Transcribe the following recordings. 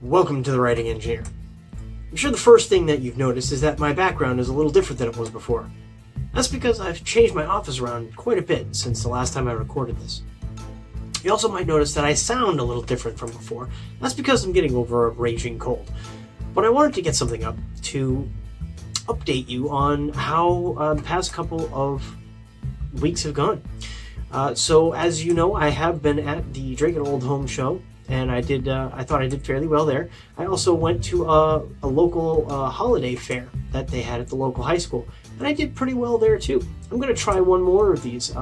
Welcome to the Writing Engineer. I'm sure the first thing that you've noticed is that my background is a little different than it was before. That's because I've changed my office around quite a bit since the last time I recorded this. You also might notice that I sound a little different from before. That's because I'm getting over a raging cold. But I wanted to get something up to update you on how the past couple of weeks have gone. So as you know, I have been at the Drake and Old Home show, and I thought I did fairly well there. I also went to a local holiday fair that they had at the local high school, and I did pretty well there too. I'm going to try one more of these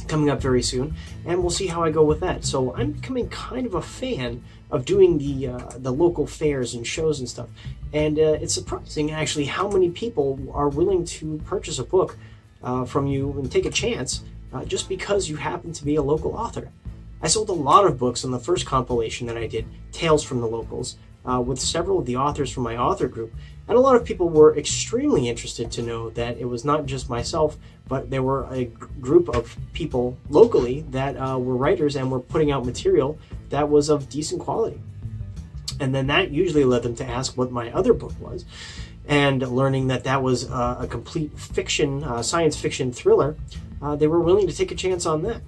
coming up very soon, and we'll see how I go with that. So I'm becoming kind of a fan of doing the local fairs and shows and stuff, and it's surprising actually how many people are willing to purchase a book from you and take a chance just because you happen to be a local author. I sold a lot of books on the first compilation that I did, Tales from the Locals, with several of the authors from my author group, and a lot of people were extremely interested to know that it was not just myself, but there were a group of people locally that were writers and were putting out material that was of decent quality. And then that usually led them to ask what my other book was, and learning that that was a complete fiction, science fiction thriller, they were willing to take a chance on that.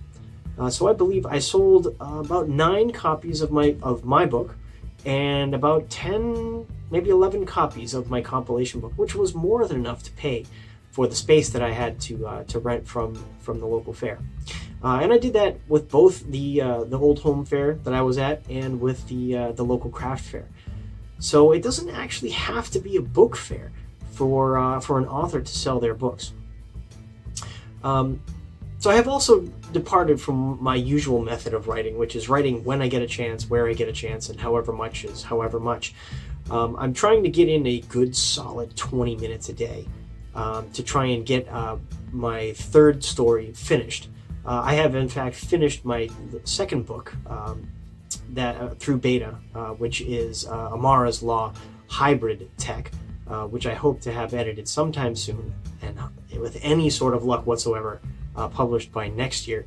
So I believe I sold about 9 copies of my book, and about 10, maybe 11 copies of my compilation book, which was more than enough to pay for the space that I had to rent from the local fair. And I did that with both the old home fair that I was at and with the local craft fair. So it doesn't actually have to be a book fair for an author to sell their books. So I have also departed from my usual method of writing, which is writing when I get a chance, where I get a chance, and however much is however much. I'm trying to get in a good solid 20 minutes a day to try and get my third story finished. I have in fact finished my second book that through beta, which is Amara's Law Hybrid Tech, which I hope to have edited sometime soon, and with any sort of luck whatsoever, published by next year.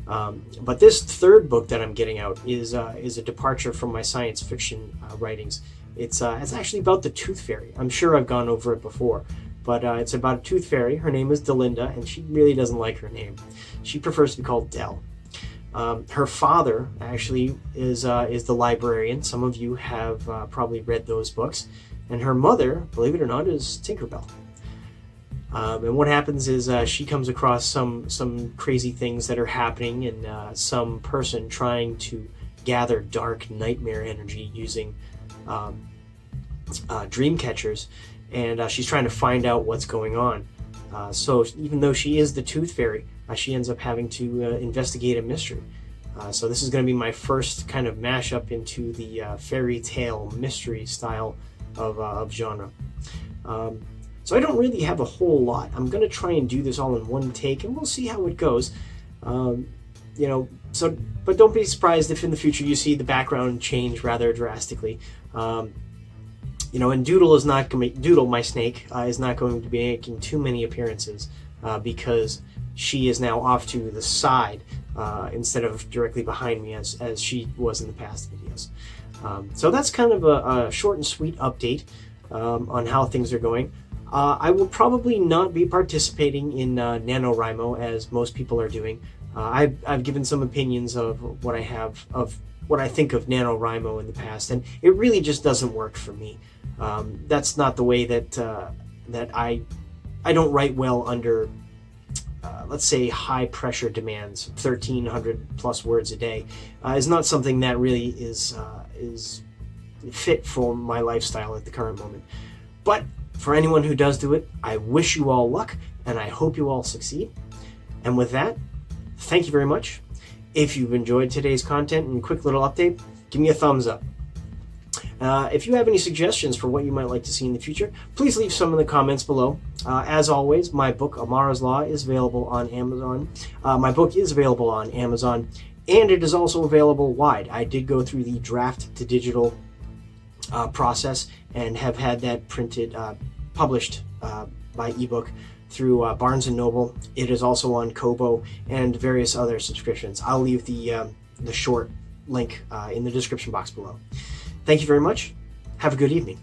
But this third book that I'm getting out is a departure from my science fiction writings. It's actually about the Tooth Fairy. I'm sure I've gone over it before, but it's about a Tooth Fairy. Her name is Delinda, and she really doesn't like her name. She prefers to be called Del. Her father actually is the librarian. Some of you have probably read those books. And her mother, believe it or not, is Tinkerbell. And what happens is she comes across some crazy things that are happening, and some person trying to gather dark nightmare energy using dream catchers, and she's trying to find out what's going on. So even though she is the Tooth Fairy, she ends up having to investigate a mystery. So this is going to be my first kind of mashup into the fairy tale mystery style of genre. So I don't really have a whole lot. I'm going to try and do this all in one take, and we'll see how it goes. But don't be surprised if in the future you see the background change rather drastically. And Doodle, my snake, is not going to be making too many appearances because she is now off to the side instead of directly behind me as she was in the past videos. So that's kind of a short and sweet update on how things are going. I will probably not be participating in NaNoWriMo as most people are doing. I've given some opinions of what I think of NaNoWriMo in the past, and it really just doesn't work for me. That's not the way that I don't write well under let's say high pressure demands. 1,300 plus words a day is not something that really is fit for my lifestyle at the current moment. But for anyone who does do it, I wish you all luck, and I hope you all succeed. And with that, thank you very much. If you've enjoyed today's content and quick little update, give me a thumbs up. If you have any suggestions for what you might like to see in the future, please leave some in the comments below. As always, my book, Amara's Law, is available on Amazon. My book is available on Amazon, and it is also available wide. I did go through the draft to digital process and have had that published by ebook through Barnes & Noble. It is also on Kobo and various other subscriptions. I'll leave the short link in the description box below. Thank you very much. Have a good evening.